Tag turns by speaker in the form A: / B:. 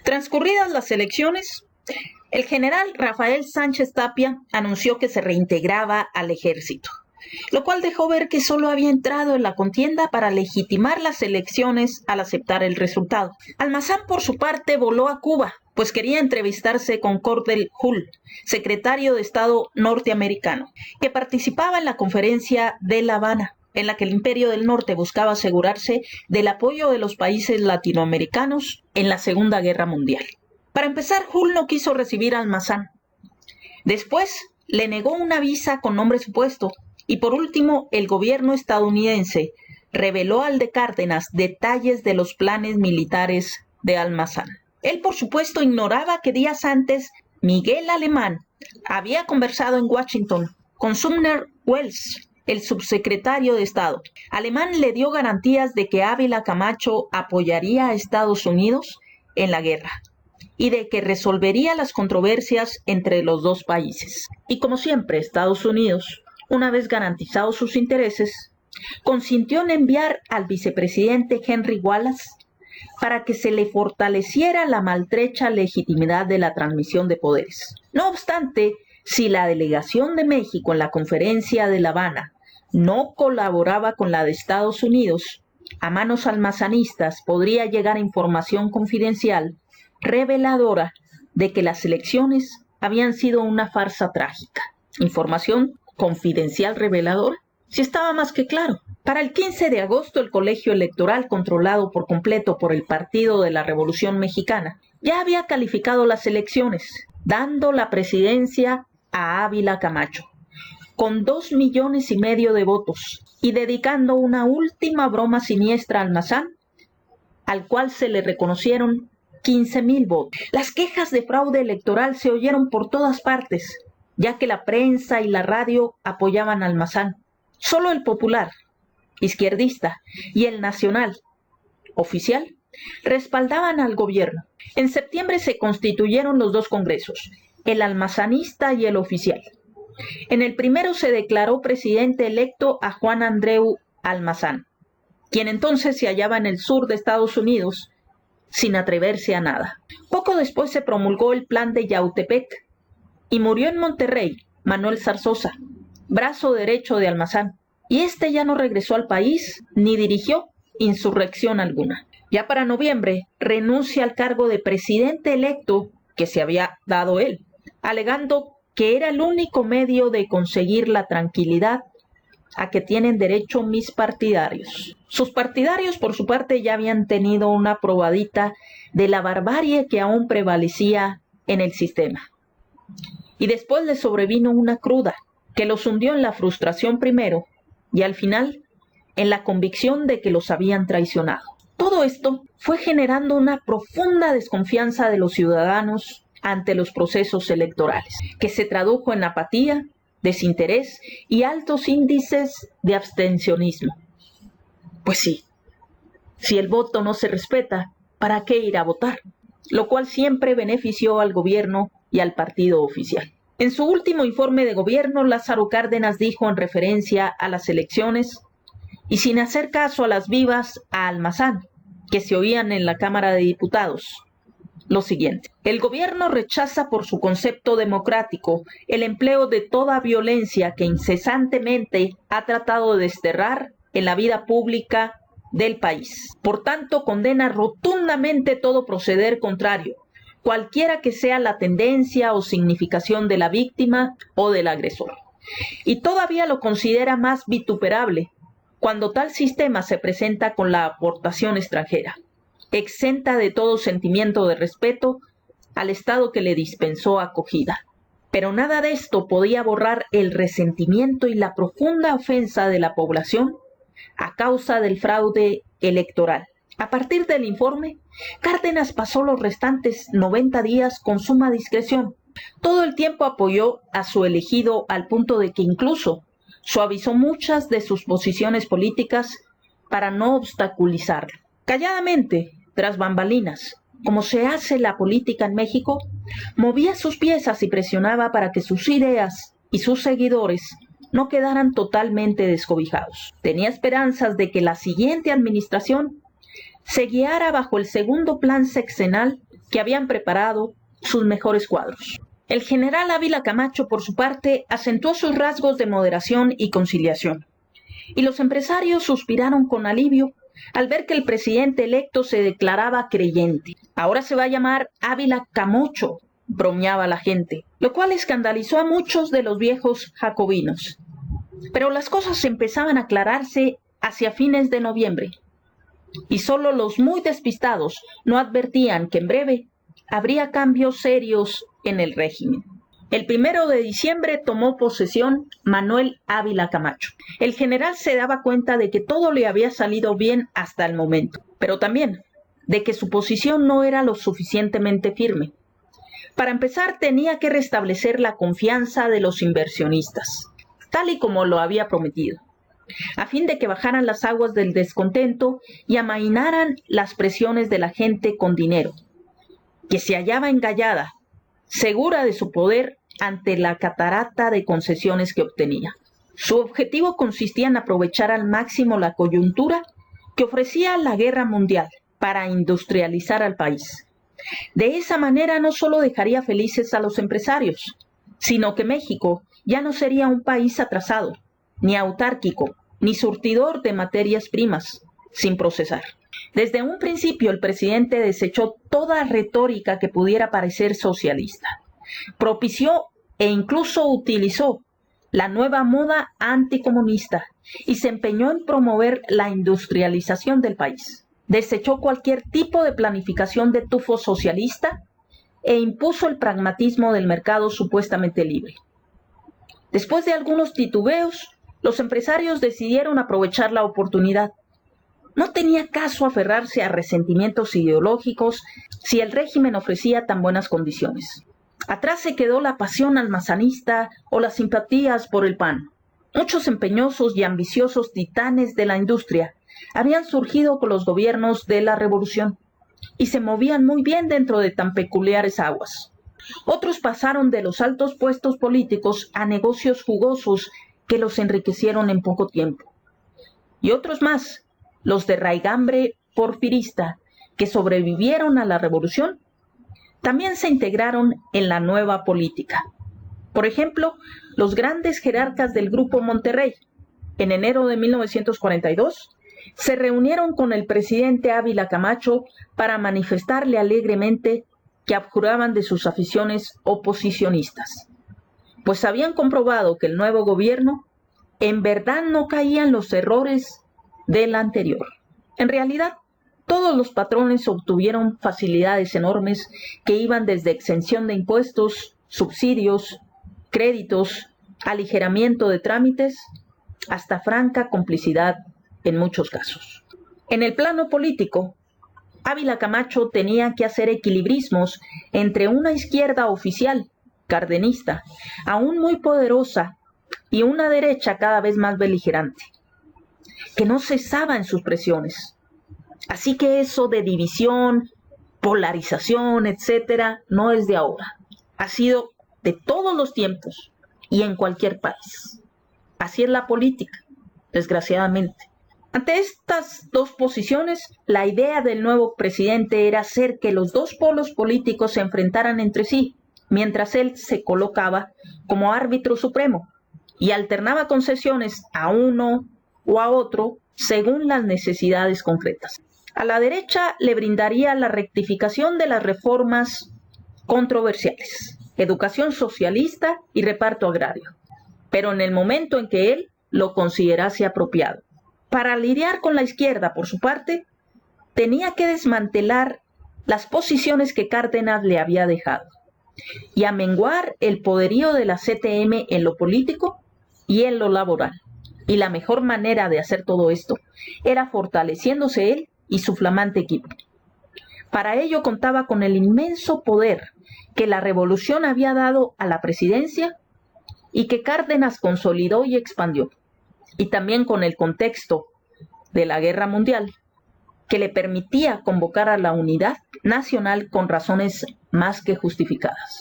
A: Transcurridas las elecciones, el general Rafael Sánchez Tapia anunció que se reintegraba al ejército, lo cual dejó ver que solo había entrado en la contienda para legitimar las elecciones al aceptar el resultado. Almazán, por su parte, voló a Cuba, pues quería entrevistarse con Cordell Hull, secretario de Estado norteamericano, que participaba en la conferencia de La Habana, en la que el Imperio del Norte buscaba asegurarse del apoyo de los países latinoamericanos en la Segunda Guerra Mundial. Para empezar, Hull no quiso recibir a Almazán. Después, le negó una visa con nombre supuesto. Y por último, el gobierno estadounidense reveló al de Cárdenas detalles de los planes militares de Almazán. Él, por supuesto, ignoraba que días antes Miguel Alemán había conversado en Washington con Sumner Welles, el subsecretario de Estado. Alemán le dio garantías de que Ávila Camacho apoyaría a Estados Unidos en la guerra y de que resolvería las controversias entre los dos países. Y como siempre, Estados Unidos, una vez garantizados sus intereses, consintió en enviar al vicepresidente Henry Wallace para que se le fortaleciera la maltrecha legitimidad de la transmisión de poderes. No obstante, si la delegación de México en la conferencia de La Habana no colaboraba con la de Estados Unidos, a manos almazanistas podría llegar información confidencial reveladora de que las elecciones habían sido una farsa trágica. Información confidencial reveladora, si estaba más que claro. Para el 15 de agosto, el colegio electoral, controlado por completo por el Partido de la Revolución Mexicana, ya había calificado las elecciones, dando la presidencia a Ávila Camacho, con 2,5 millones de votos, y dedicando una última broma siniestra a Almazán, al cual se le reconocieron 15,000 votos. Las quejas de fraude electoral se oyeron por todas partes, ya que la prensa y la radio apoyaban a Almazán. Solo el Popular, izquierdista, y el Nacional, oficial, respaldaban al gobierno. En septiembre se constituyeron los dos congresos, el almazanista y el oficial. En el primero se declaró presidente electo a Juan Andreu Almazán, quien entonces se hallaba en el sur de Estados Unidos, sin atreverse a nada. Poco después se promulgó el plan de Yautepec, y murió en Monterrey Manuel Zarzosa, brazo derecho de Almazán, y este ya no regresó al país ni dirigió insurrección alguna. Ya para noviembre renuncia al cargo de presidente electo que se había dado él, alegando que era el único medio de conseguir la tranquilidad a que tienen derecho mis partidarios. Sus partidarios, por su parte, ya habían tenido una probadita de la barbarie que aún prevalecía en el sistema. Y después les sobrevino una cruda que los hundió en la frustración primero y al final en la convicción de que los habían traicionado. Todo esto fue generando una profunda desconfianza de los ciudadanos ante los procesos electorales, que se tradujo en apatía, desinterés y altos índices de abstencionismo. Pues sí, si el voto no se respeta, ¿para qué ir a votar? Lo cual siempre benefició al gobierno y al partido oficial. En su último informe de gobierno, Lázaro Cárdenas dijo en referencia a las elecciones, y sin hacer caso a las vivas a Almazán, que se oían en la Cámara de Diputados, lo siguiente: el gobierno rechaza por su concepto democrático el empleo de toda violencia que incesantemente ha tratado de desterrar en la vida pública del país. Por tanto, condena rotundamente todo proceder contrario, cualquiera que sea la tendencia o significación de la víctima o del agresor. Y todavía lo considera más vituperable cuando tal sistema se presenta con la aportación extranjera, exenta de todo sentimiento de respeto al Estado que le dispensó acogida. Pero nada de esto podía borrar el resentimiento y la profunda ofensa de la población a causa del fraude electoral. A partir del informe, Cárdenas pasó los restantes 90 días con suma discreción. Todo el tiempo apoyó a su elegido al punto de que incluso suavizó muchas de sus posiciones políticas para no obstaculizarlo. Calladamente, tras bambalinas, como se hace la política en México, movía sus piezas y presionaba para que sus ideas y sus seguidores no quedaran totalmente descobijados. Tenía esperanzas de que la siguiente administración se guiara bajo el segundo plan sexenal que habían preparado sus mejores cuadros. El general Ávila Camacho, por su parte, acentuó sus rasgos de moderación y conciliación. Y los empresarios suspiraron con alivio al ver que el presidente electo se declaraba creyente. Ahora se va a llamar Ávila Camocho, bromeaba la gente, lo cual escandalizó a muchos de los viejos jacobinos. Pero las cosas empezaban a aclararse hacia fines de noviembre, y solo los muy despistados no advertían que en breve habría cambios serios en el régimen. El 1 de diciembre tomó posesión Manuel Ávila Camacho. El general se daba cuenta de que todo le había salido bien hasta el momento, pero también de que su posición no era lo suficientemente firme. Para empezar, tenía que restablecer la confianza de los inversionistas, tal y como lo había prometido, a fin de que bajaran las aguas del descontento y amainaran las presiones de la gente con dinero, que se hallaba engallada, segura de su poder ante la catarata de concesiones que obtenía. Su objetivo consistía en aprovechar al máximo la coyuntura que ofrecía la guerra mundial para industrializar al país. De esa manera no solo dejaría felices a los empresarios, sino que México ya no sería un país atrasado, ni autárquico, ni surtidor de materias primas sin procesar. Desde un principio el presidente desechó toda retórica que pudiera parecer socialista. Propició e incluso utilizó la nueva moda anticomunista y se empeñó en promover la industrialización del país. Desechó cualquier tipo de planificación de tufo socialista e impuso el pragmatismo del mercado supuestamente libre. Después de algunos titubeos, los empresarios decidieron aprovechar la oportunidad. No tenía caso aferrarse a resentimientos ideológicos si el régimen ofrecía tan buenas condiciones. Atrás se quedó la pasión almazanista o las simpatías por el PAN. Muchos empeñosos y ambiciosos titanes de la industria habían surgido con los gobiernos de la Revolución y se movían muy bien dentro de tan peculiares aguas. Otros pasaron de los altos puestos políticos a negocios jugosos que los enriquecieron en poco tiempo. Y otros más, los de raigambre porfirista, que sobrevivieron a la revolución, también se integraron en la nueva política. Por ejemplo, los grandes jerarcas del Grupo Monterrey, en enero de 1942, se reunieron con el presidente Ávila Camacho para manifestarle alegremente que abjuraban de sus aficiones oposicionistas, pues habían comprobado que el nuevo gobierno en verdad no caía en los errores del anterior. En realidad, todos los patrones obtuvieron facilidades enormes que iban desde exención de impuestos, subsidios, créditos, aligeramiento de trámites, hasta franca complicidad en muchos casos. En el plano político, Ávila Camacho tenía que hacer equilibrismos entre una izquierda oficial, cardenista, aún muy poderosa, y una derecha cada vez más beligerante, que no cesaba en sus presiones. Así que eso de división, polarización, etcétera, no es de ahora. Ha sido de todos los tiempos y en cualquier país. Así es la política, desgraciadamente. Ante estas dos posiciones, la idea del nuevo presidente era hacer que los dos polos políticos se enfrentaran entre sí, mientras él se colocaba como árbitro supremo y alternaba concesiones a uno o a otro según las necesidades concretas. A la derecha le brindaría la rectificación de las reformas controversiales, educación socialista y reparto agrario, pero en el momento en que él lo considerase apropiado. Para lidiar con la izquierda, por su parte, tenía que desmantelar las posiciones que Cárdenas le había dejado y amenguar el poderío de la CTM en lo político y en lo laboral. Y la mejor manera de hacer todo esto era fortaleciéndose él y su flamante equipo. Para ello contaba con el inmenso poder que la revolución había dado a la presidencia y que Cárdenas consolidó y expandió, y también con el contexto de la guerra mundial, que le permitía convocar a la unidad nacional con razones más que justificadas.